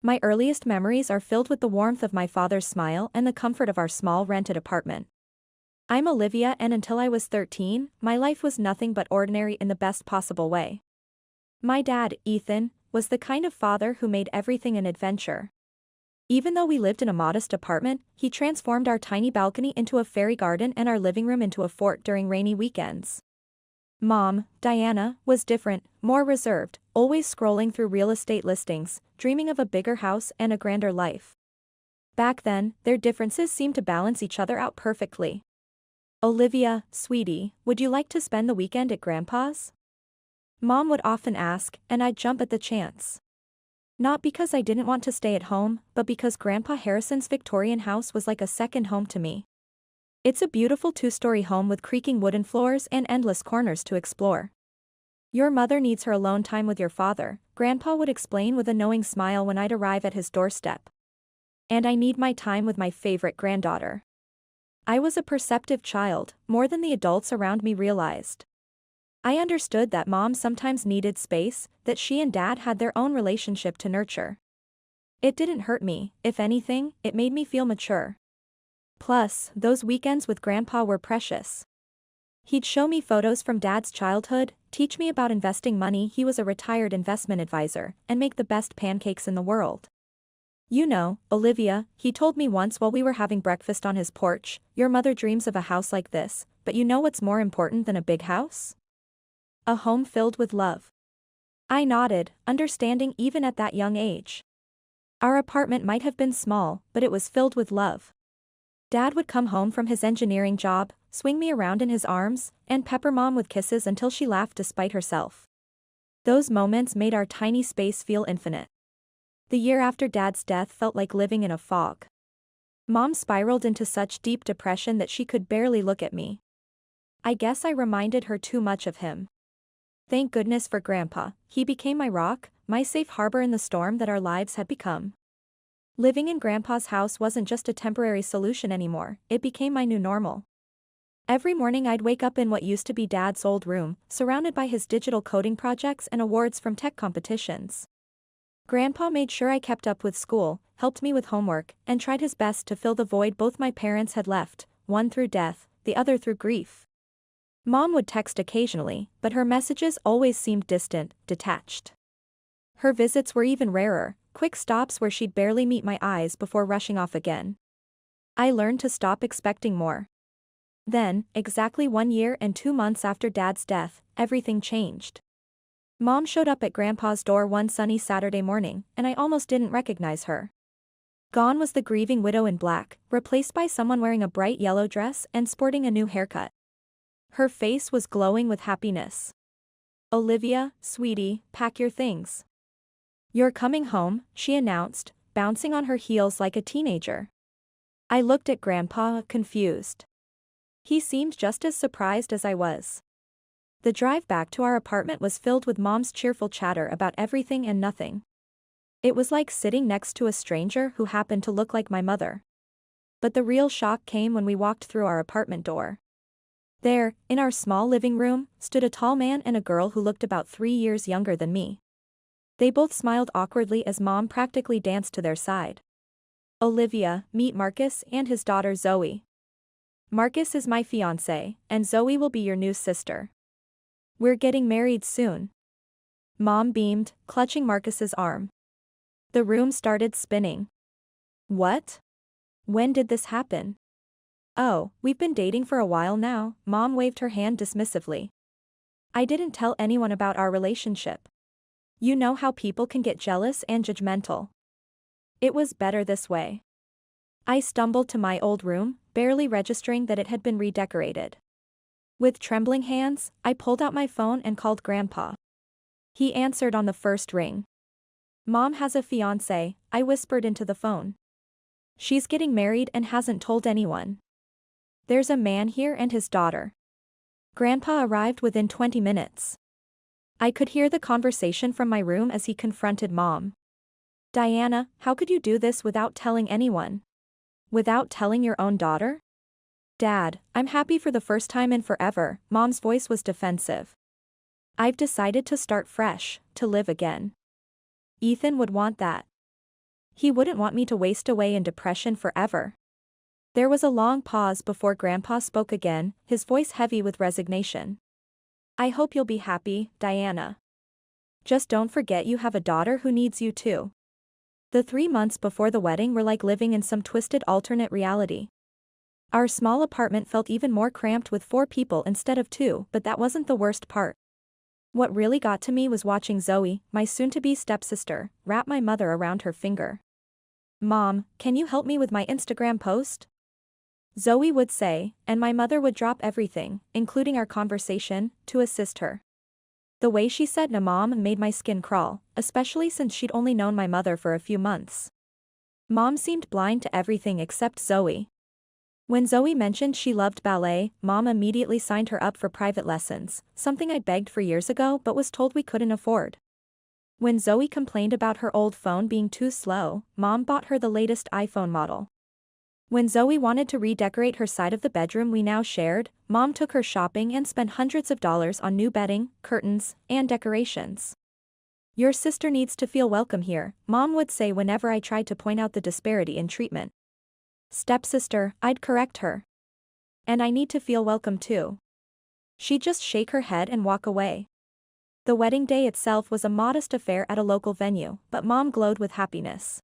My earliest memories are filled with the warmth of my father's smile and the comfort of our small rented apartment. I'm Olivia, and until I was 13, my life was nothing but ordinary in the best possible way. My dad, Ethan, was the kind of father who made everything an adventure. Even though we lived in a modest apartment, he transformed our tiny balcony into a fairy garden and our living room into a fort during rainy weekends. Mom, Diana, was different, more reserved, always scrolling through real estate listings, dreaming of a bigger house and a grander life. Back then, their differences seemed to balance each other out perfectly. "Olivia, sweetie, would you like to spend the weekend at Grandpa's?" Mom would often ask, and I'd jump at the chance. Not because I didn't want to stay at home, but because Grandpa Harrison's Victorian house was like a second home to me. It's a beautiful two-story home with creaking wooden floors and endless corners to explore. "Your mother needs her alone time with your father," Grandpa would explain with a knowing smile when I'd arrive at his doorstep. "And I need my time with my favorite granddaughter." I was a perceptive child, more than the adults around me realized. I understood that Mom sometimes needed space, that she and Dad had their own relationship to nurture. It didn't hurt me; if anything, it made me feel mature. Plus, those weekends with Grandpa were precious. He'd show me photos from Dad's childhood, teach me about investing money — he was a retired investment advisor — and make the best pancakes in the world. "You know, Olivia," he told me once while we were having breakfast on his porch, "your mother dreams of a house like this, but you know what's more important than a big house? A home filled with love." I nodded, understanding even at that young age. Our apartment might have been small, but it was filled with love. Dad would come home from his engineering job, swing me around in his arms, and pepper Mom with kisses until she laughed despite herself. Those moments made our tiny space feel infinite. The year after Dad's death felt like living in a fog. Mom spiraled into such deep depression that she could barely look at me. I guess I reminded her too much of him. Thank goodness for Grandpa; he became my rock, my safe harbor in the storm that our lives had become. Living in Grandpa's house wasn't just a temporary solution anymore, it became my new normal. Every morning I'd wake up in what used to be Dad's old room, surrounded by his digital coding projects and awards from tech competitions. Grandpa made sure I kept up with school, helped me with homework, and tried his best to fill the void both my parents had left, one through death, the other through grief. Mom would text occasionally, but her messages always seemed distant, detached. Her visits were even rarer, quick stops where she'd barely meet my eyes before rushing off again. I learned to stop expecting more. Then, exactly 1 year and 2 months after Dad's death, everything changed. Mom showed up at Grandpa's door one sunny Saturday morning, and I almost didn't recognize her. Gone was the grieving widow in black, replaced by someone wearing a bright yellow dress and sporting a new haircut. Her face was glowing with happiness. "Olivia, sweetie, pack your things. You're coming home," she announced, bouncing on her heels like a teenager. I looked at Grandpa, confused. He seemed just as surprised as I was. The drive back to our apartment was filled with Mom's cheerful chatter about everything and nothing. It was like sitting next to a stranger who happened to look like my mother. But the real shock came when we walked through our apartment door. There, in our small living room, stood a tall man and a girl who looked about 3 years younger than me. They both smiled awkwardly as Mom practically danced to their side. "Olivia, meet Marcus and his daughter Zoe. Marcus is my fiancé, and Zoe will be your new sister. We're getting married soon." Mom beamed, clutching Marcus's arm. The room started spinning. "What? When did this happen?" "Oh, we've been dating for a while now," Mom waved her hand dismissively. "I didn't tell anyone about our relationship. You know how people can get jealous and judgmental. It was better this way." I stumbled to my old room, barely registering that it had been redecorated. With trembling hands, I pulled out my phone and called Grandpa. He answered on the first ring. "Mom has a fiancé," I whispered into the phone. "She's getting married and hasn't told anyone. There's a man here and his daughter." Grandpa arrived within 20 minutes. I could hear the conversation from my room as he confronted Mom. "Diana, how could you do this without telling anyone? Without telling your own daughter?" "Dad, I'm happy for the first time in forever," Mom's voice was defensive. "I've decided to start fresh, to live again. Ethan would want that." He wouldn't want me to waste away in depression forever. There was a long pause before Grandpa spoke again, his voice heavy with resignation. I hope you'll be happy, Diana. Just don't forget you have a daughter who needs you too. The 3 months before the wedding were like living in some twisted alternate reality. Our small apartment felt even more cramped with 4 people instead of 2, but that wasn't the worst part. What really got to me was watching Zoe, my soon-to-be stepsister, wrap my mother around her finger. Mom, can you help me with my Instagram post? Zoe would say, and my mother would drop everything, including our conversation, to assist her. The way she said "na mom" made my skin crawl, especially since she'd only known my mother for a few months. Mom seemed blind to everything except Zoe. When Zoe mentioned she loved ballet, Mom immediately signed her up for private lessons, something I begged for years ago but was told we couldn't afford. When Zoe complained about her old phone being too slow, Mom bought her the latest iPhone model. When Zoe wanted to redecorate her side of the bedroom we now shared, Mom took her shopping and spent hundreds of dollars on new bedding, curtains, and decorations. Your sister needs to feel welcome here, Mom would say whenever I tried to point out the disparity in treatment. Stepsister, I'd correct her. And I need to feel welcome too. She'd just shake her head and walk away. The wedding day itself was a modest affair at a local venue, but Mom glowed with happiness.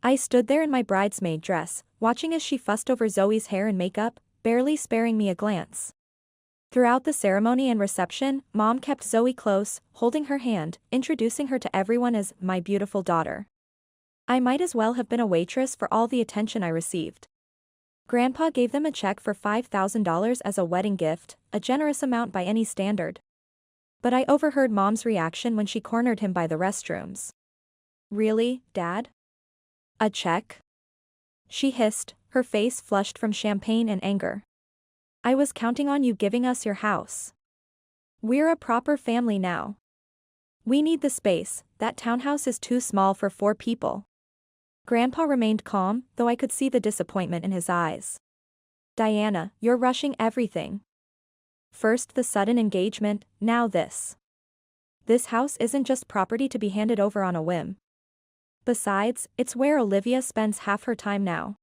I stood there in my bridesmaid dress, watching as she fussed over Zoe's hair and makeup, barely sparing me a glance. Throughout the ceremony and reception, Mom kept Zoe close, holding her hand, introducing her to everyone as my beautiful daughter. I might as well have been a waitress for all the attention I received. Grandpa gave them a check for $5,000 as a wedding gift, a generous amount by any standard. But I overheard Mom's reaction when she cornered him by the restrooms. Really, Dad? A check? She hissed, her face flushed from champagne and anger. I was counting on you giving us your house. We're a proper family now. We need the space, that townhouse is too small for 4 people. Grandpa remained calm, though I could see the disappointment in his eyes. Diana, you're rushing everything. First the sudden engagement, now this. This house isn't just property to be handed over on a whim. Besides, it's where Olivia spends half her time now.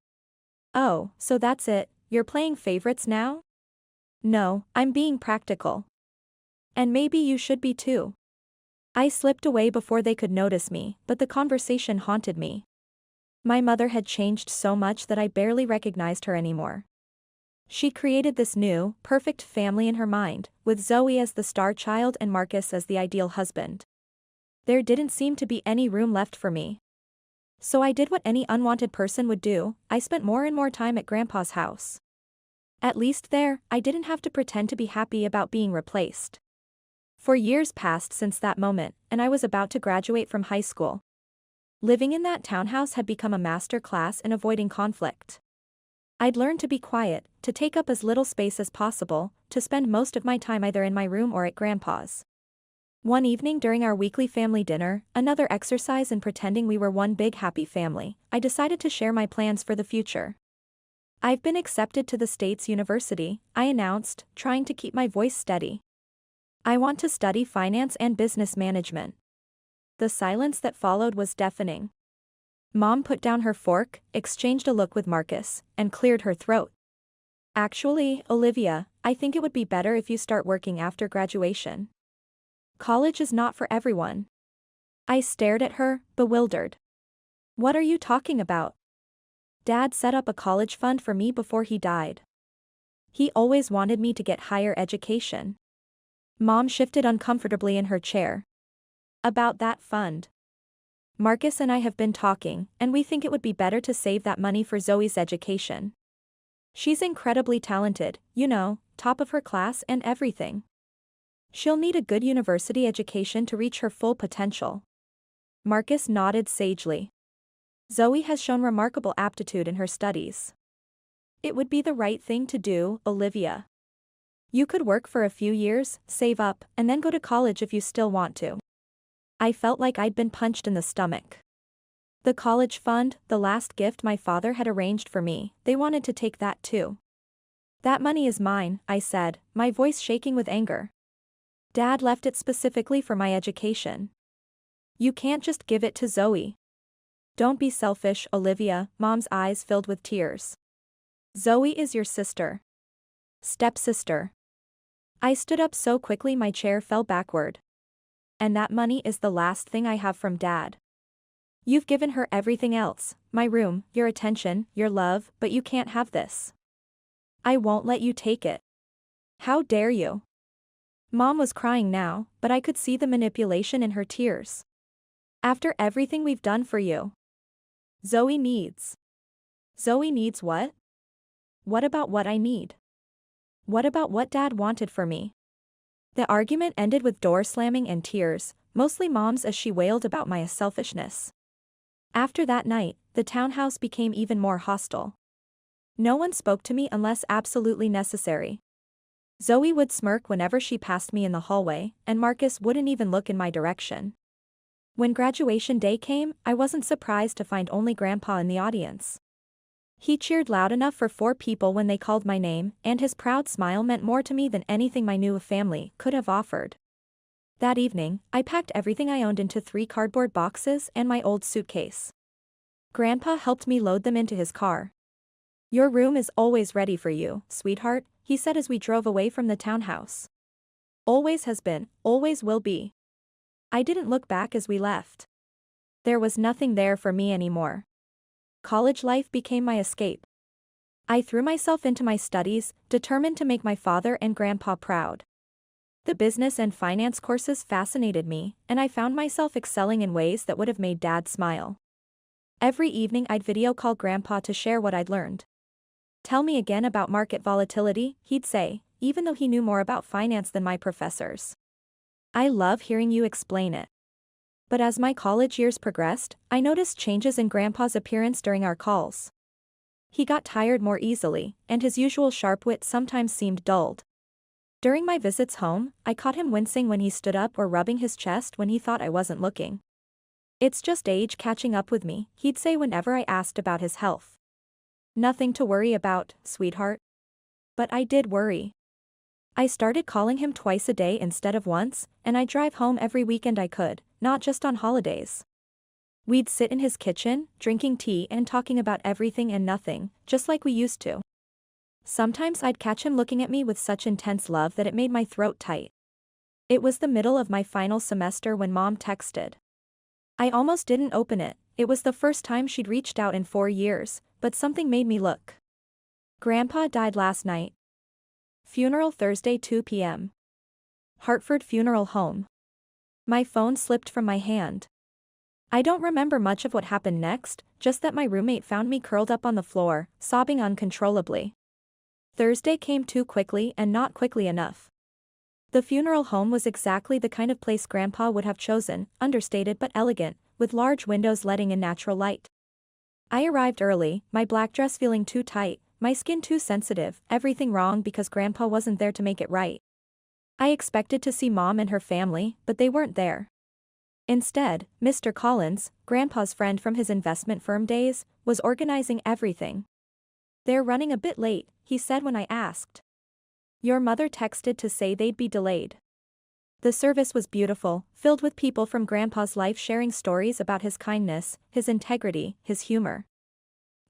Oh, so that's it, you're playing favorites now? No, I'm being practical. And maybe you should be too. I slipped away before they could notice me, but the conversation haunted me. My mother had changed so much that I barely recognized her anymore. She created this new, perfect family in her mind, with Zoe as the star child and Marcus as the ideal husband. There didn't seem to be any room left for me. So I did what any unwanted person would do, I spent more and more time at Grandpa's house. At least there, I didn't have to pretend to be happy about being replaced. 4 years passed since that moment, and I was about to graduate from high school. Living in that townhouse had become a master class in avoiding conflict. I'd learned to be quiet, to take up as little space as possible, to spend most of my time either in my room or at Grandpa's. One evening during our weekly family dinner, another exercise in pretending we were one big happy family, I decided to share my plans for the future. I've been accepted to the state's university, I announced, trying to keep my voice steady. I want to study finance and business management. The silence that followed was deafening. Mom put down her fork, exchanged a look with Marcus, and cleared her throat. Actually, Olivia, I think it would be better if you start working after graduation. College is not for everyone. I stared at her, bewildered. What are you talking about? Dad set up a college fund for me before he died. He always wanted me to get higher education. Mom shifted uncomfortably in her chair. About that fund. Marcus and I have been talking, and we think it would be better to save that money for Zoe's education. She's incredibly talented, you know, top of her class and everything. She'll need a good university education to reach her full potential. Marcus nodded sagely. Zoe has shown remarkable aptitude in her studies. It would be the right thing to do, Olivia. You could work for a few years, save up, and then go to college if you still want to. I felt like I'd been punched in the stomach. The college fund, the last gift my father had arranged for me, they wanted to take that too. That money is mine, I said, my voice shaking with anger. Dad left it specifically for my education. You can't just give it to Zoe. Don't be selfish, Olivia, Mom's eyes filled with tears. Zoe is your sister. Stepsister. I stood up so quickly my chair fell backward. And that money is the last thing I have from Dad. You've given her everything else, my room, your attention, your love, but you can't have this. I won't let you take it. How dare you? Mom was crying now, but I could see the manipulation in her tears. After everything we've done for you. Zoe needs. Zoe needs what? What about what I need? What about what Dad wanted for me? The argument ended with door slamming and tears, mostly Mom's as she wailed about my selfishness. After that night, the townhouse became even more hostile. No one spoke to me unless absolutely necessary. Zoe would smirk whenever she passed me in the hallway, and Marcus wouldn't even look in my direction. When graduation day came, I wasn't surprised to find only Grandpa in the audience. He cheered loud enough for 4 people when they called my name, and his proud smile meant more to me than anything my new family could have offered. That evening, I packed everything I owned into 3 cardboard boxes and my old suitcase. Grandpa helped me load them into his car. Your room is always ready for you, sweetheart, he said as we drove away from the townhouse. Always has been, always will be. I didn't look back as we left. There was nothing there for me anymore. College life became my escape. I threw myself into my studies, determined to make my father and Grandpa proud. The business and finance courses fascinated me, and I found myself excelling in ways that would have made Dad smile. Every evening I'd video call Grandpa to share what I'd learned. Tell me again about market volatility, he'd say, even though he knew more about finance than my professors. I love hearing you explain it. But as my college years progressed, I noticed changes in Grandpa's appearance during our calls. He got tired more easily, and his usual sharp wit sometimes seemed dulled. During my visits home, I caught him wincing when he stood up or rubbing his chest when he thought I wasn't looking. It's just age catching up with me, he'd say whenever I asked about his health. Nothing to worry about, sweetheart. But I did worry. I started calling him twice a day instead of once, and I'd drive home every weekend I could, not just on holidays. We'd sit in his kitchen, drinking tea and talking about everything and nothing, just like we used to. Sometimes I'd catch him looking at me with such intense love that it made my throat tight. It was the middle of my final semester when Mom texted. I almost didn't open it, it was the first time she'd reached out in 4 years, but something made me look. Grandpa died last night. Funeral Thursday 2 p.m. Hartford Funeral Home. My phone slipped from my hand. I don't remember much of what happened next, just that my roommate found me curled up on the floor, sobbing uncontrollably. Thursday came too quickly and not quickly enough. The funeral home was exactly the kind of place Grandpa would have chosen, understated but elegant, with large windows letting in natural light. I arrived early, my black dress feeling too tight, my skin too sensitive, everything wrong because Grandpa wasn't there to make it right. I expected to see Mom and her family, but they weren't there. Instead, Mr. Collins, Grandpa's friend from his investment firm days, was organizing everything. They're running a bit late, he said when I asked. Your mother texted to say they'd be delayed. The service was beautiful, filled with people from Grandpa's life sharing stories about his kindness, his integrity, his humor.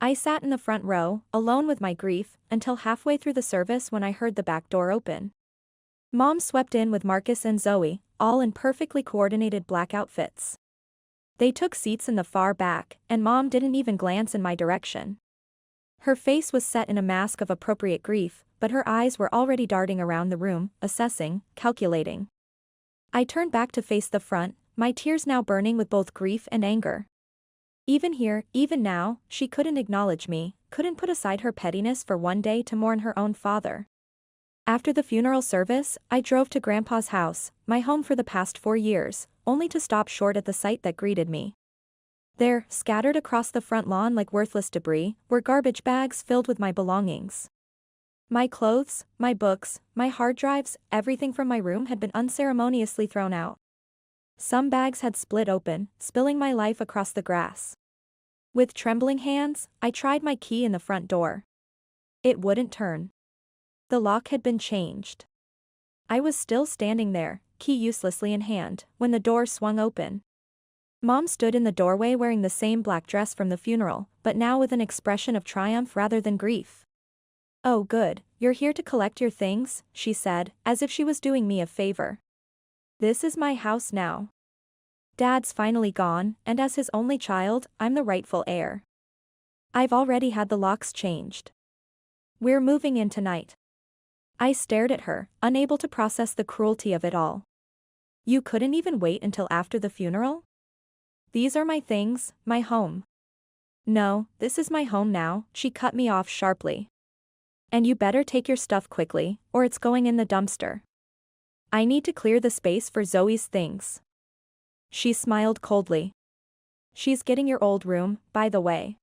I sat in the front row, alone with my grief, until halfway through the service when I heard the back door open. Mom swept in with Marcus and Zoe, all in perfectly coordinated black outfits. They took seats in the far back, and Mom didn't even glance in my direction. Her face was set in a mask of appropriate grief, but her eyes were already darting around the room, assessing, calculating. I turned back to face the front, my tears now burning with both grief and anger. Even here, even now, she couldn't acknowledge me, couldn't put aside her pettiness for one day to mourn her own father. After the funeral service, I drove to Grandpa's house, my home for the past 4 years, only to stop short at the sight that greeted me. There, scattered across the front lawn like worthless debris, were garbage bags filled with my belongings. My clothes, my books, my hard drives, everything from my room had been unceremoniously thrown out. Some bags had split open, spilling my life across the grass. With trembling hands, I tried my key in the front door. It wouldn't turn. The lock had been changed. I was still standing there, key uselessly in hand, when the door swung open. Mom stood in the doorway wearing the same black dress from the funeral, but now with an expression of triumph rather than grief. "Oh good, you're here to collect your things," she said, as if she was doing me a favor. "This is my house now. Dad's finally gone, and as his only child, I'm the rightful heir. I've already had the locks changed. We're moving in tonight." I stared at her, unable to process the cruelty of it all. "You couldn't even wait until after the funeral? These are my things, my home." "No, this is my home now," she cut me off sharply. "And you better take your stuff quickly, or it's going in the dumpster. I need to clear the space for Zoe's things." She smiled coldly. "She's getting your old room, by the way.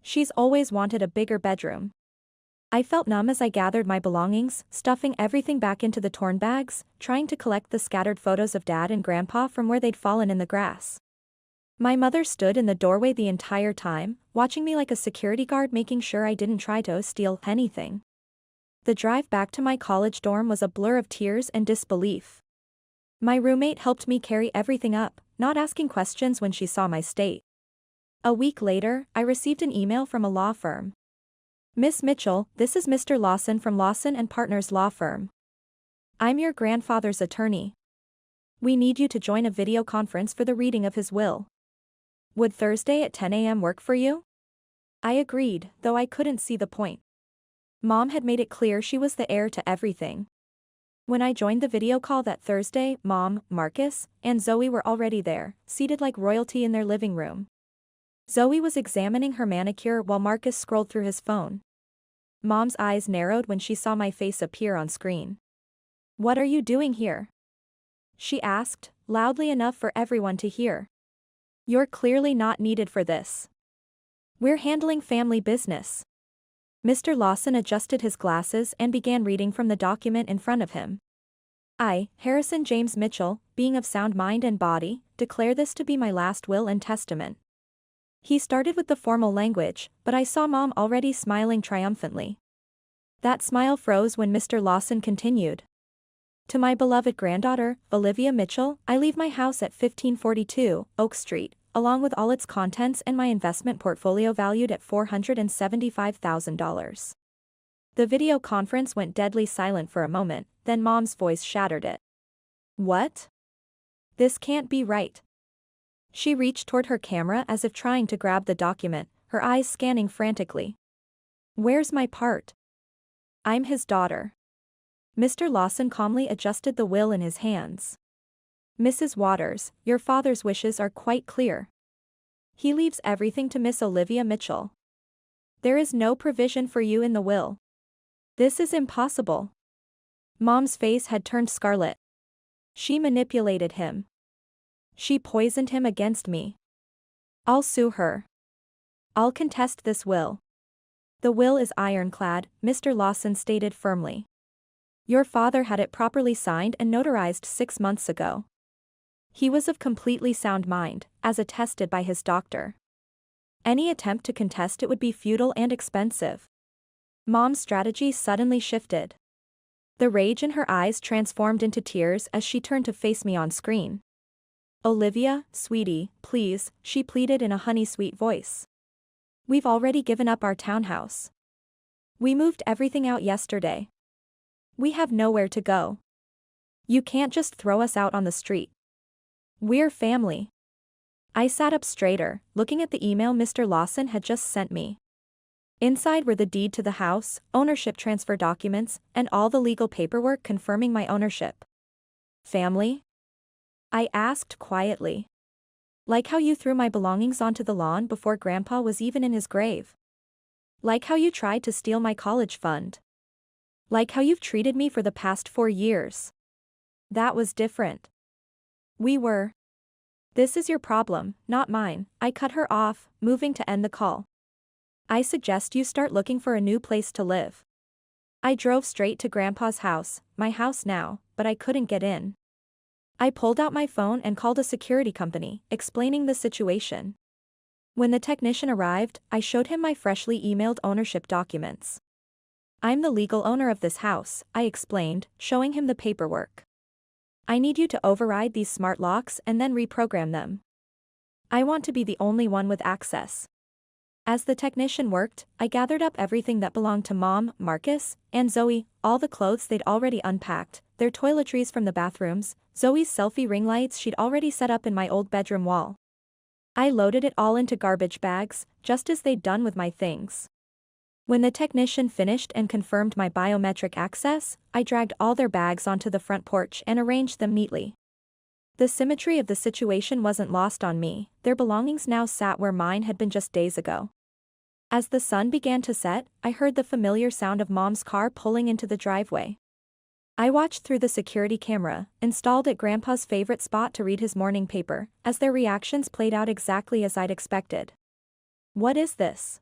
She's always wanted a bigger bedroom." I felt numb as I gathered my belongings, stuffing everything back into the torn bags, trying to collect the scattered photos of Dad and Grandpa from where they'd fallen in the grass. My mother stood in the doorway the entire time, watching me like a security guard, making sure I didn't try to steal anything. The drive back to my college dorm was a blur of tears and disbelief. My roommate helped me carry everything up, not asking questions when she saw my state. A week later, I received an email from a law firm. "Miss Mitchell, this is Mr. Lawson from Lawson and Partners Law Firm. I'm your grandfather's attorney. We need you to join a video conference for the reading of his will. Would Thursday at 10 a.m. work for you?" I agreed, though I couldn't see the point. Mom had made it clear she was the heir to everything. When I joined the video call that Thursday, Mom, Marcus, and Zoe were already there, seated like royalty in their living room. Zoe was examining her manicure while Marcus scrolled through his phone. Mom's eyes narrowed when she saw my face appear on screen. "What are you doing here?" she asked, loudly enough for everyone to hear. "You're clearly not needed for this. We're handling family business." Mr. Lawson adjusted his glasses and began reading from the document in front of him. "I, Harrison James Mitchell, being of sound mind and body, declare this to be my last will and testament." He started with the formal language, but I saw Mom already smiling triumphantly. That smile froze when Mr. Lawson continued. "To my beloved granddaughter, Olivia Mitchell, I leave my house at 1542 Oak Street, along with all its contents and my investment portfolio valued at $475,000. The video conference went deadly silent for a moment, then Mom's voice shattered it. "What? This can't be right." She reached toward her camera as if trying to grab the document, her eyes scanning frantically. "Where's my part? I'm his daughter." Mr. Lawson calmly adjusted the will in his hands. "Mrs. Waters, your father's wishes are quite clear. He leaves everything to Miss Olivia Mitchell. There is no provision for you in the will. This is impossible." Mom's face had turned scarlet. "She manipulated him. She poisoned him against me. I'll sue her. I'll contest this will." "The will is ironclad," Mr. Lawson stated firmly. "Your father had it properly signed and notarized 6 months ago. He was of completely sound mind, as attested by his doctor. Any attempt to contest it would be futile and expensive." Mom's strategy suddenly shifted. The rage in her eyes transformed into tears as she turned to face me on screen. "Olivia, sweetie, please," she pleaded in a honey-sweet voice. "We've already given up our townhouse. We moved everything out yesterday. We have nowhere to go. You can't just throw us out on the street. We're family." I sat up straighter, looking at the email Mr. Lawson had just sent me. Inside were the deed to the house, ownership transfer documents, and all the legal paperwork confirming my ownership. "Family?" I asked quietly. "Like how you threw my belongings onto the lawn before Grandpa was even in his grave? Like how you tried to steal my college fund? Like how you've treated me for the past 4 years? That was different. We were." "This is your problem, not mine," I cut her off, moving to end the call. "I suggest you start looking for a new place to live." I drove straight to Grandpa's house, my house now, but I couldn't get in. I pulled out my phone and called a security company, explaining the situation. When the technician arrived, I showed him my freshly emailed ownership documents. "I'm the legal owner of this house," I explained, showing him the paperwork. "I need you to override these smart locks and then reprogram them. I want to be the only one with access. As the technician worked, I gathered up everything that belonged to Mom, Marcus, and Zoe, all the clothes they'd already unpacked, their toiletries from the bathrooms, Zoe's selfie ring lights she'd already set up in my old bedroom wall. I loaded it all into garbage bags, just as they'd done with my things. When the technician finished and confirmed my biometric access, I dragged all their bags onto the front porch and arranged them neatly. The symmetry of the situation wasn't lost on me, their belongings now sat where mine had been just days ago. As the sun began to set, I heard the familiar sound of Mom's car pulling into the driveway. I watched through the security camera, installed at Grandpa's favorite spot to read his morning paper, as their reactions played out exactly as I'd expected. "What is this?"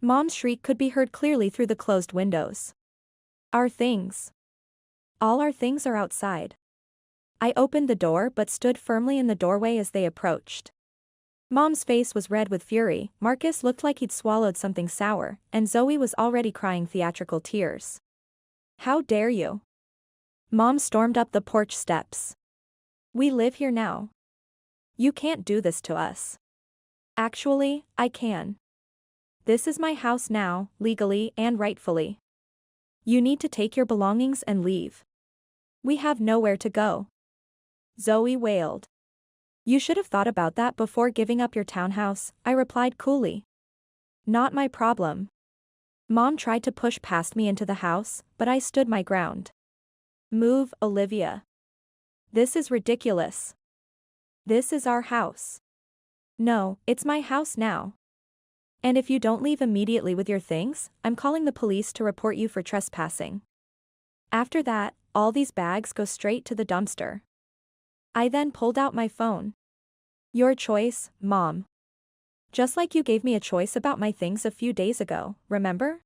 Mom's shriek could be heard clearly through the closed windows. "Our things. All our things are outside." I opened the door but stood firmly in the doorway as they approached. Mom's face was red with fury, Marcus looked like he'd swallowed something sour, and Zoe was already crying theatrical tears. "How dare you?" Mom stormed up the porch steps. "We live here now. You can't do this to us." "Actually, I can. This is my house now, legally and rightfully. You need to take your belongings and leave. We have nowhere to go." Zoe wailed. "You should have thought about that before giving up your townhouse," I replied coolly. "Not my problem." Mom tried to push past me into the house, but I stood my ground. "Move, Olivia. This is ridiculous. This is our house." "No, it's my house now. And if you don't leave immediately with your things, I'm calling the police to report you for trespassing. After that, all these bags go straight to the dumpster." I then pulled out my phone. "Your choice, Mom. Just like you gave me a choice about my things a few days ago, remember?"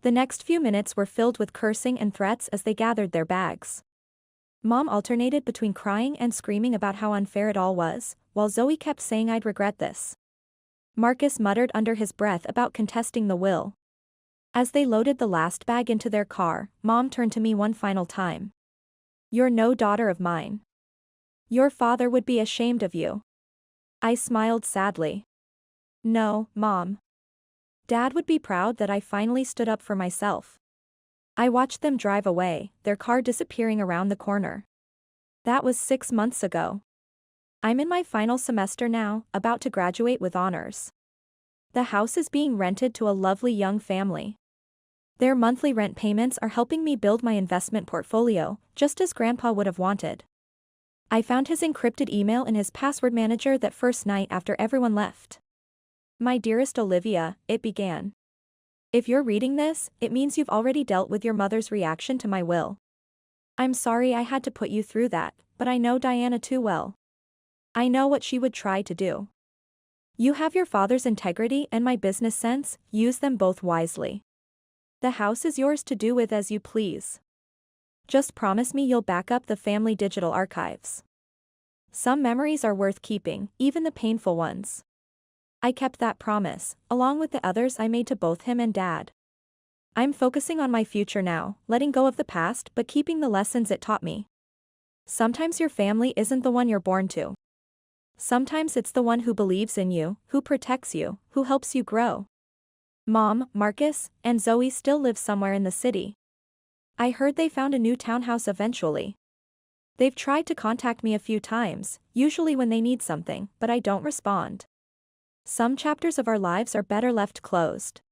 The next few minutes were filled with cursing and threats as they gathered their bags. Mom alternated between crying and screaming about how unfair it all was, while Zoe kept saying I'd regret this. Marcus muttered under his breath about contesting the will. As they loaded the last bag into their car, Mom turned to me one final time. "You're no daughter of mine. Your father would be ashamed of you." I smiled sadly. "No, Mom. Dad would be proud that I finally stood up for myself." I watched them drive away, their car disappearing around the corner. That was 6 months ago. I'm in my final semester now, about to graduate with honors. The house is being rented to a lovely young family. Their monthly rent payments are helping me build my investment portfolio, just as Grandpa would have wanted. I found his encrypted email in his password manager that first night after everyone left. "My dearest Olivia," it began. "If you're reading this, it means you've already dealt with your mother's reaction to my will. I'm sorry I had to put you through that, but I know Diana too well. I know what she would try to do. You have your father's integrity and my business sense, use them both wisely. The house is yours to do with as you please. Just promise me you'll back up the family digital archives. Some memories are worth keeping, even the painful ones." I kept that promise, along with the others I made to both him and Dad. I'm focusing on my future now, letting go of the past but keeping the lessons it taught me. Sometimes your family isn't the one you're born to. Sometimes it's the one who believes in you, who protects you, who helps you grow. Mom, Marcus, and Zoe still live somewhere in the city. I heard they found a new townhouse eventually. They've tried to contact me a few times, usually when they need something, but I don't respond. Some chapters of our lives are better left closed.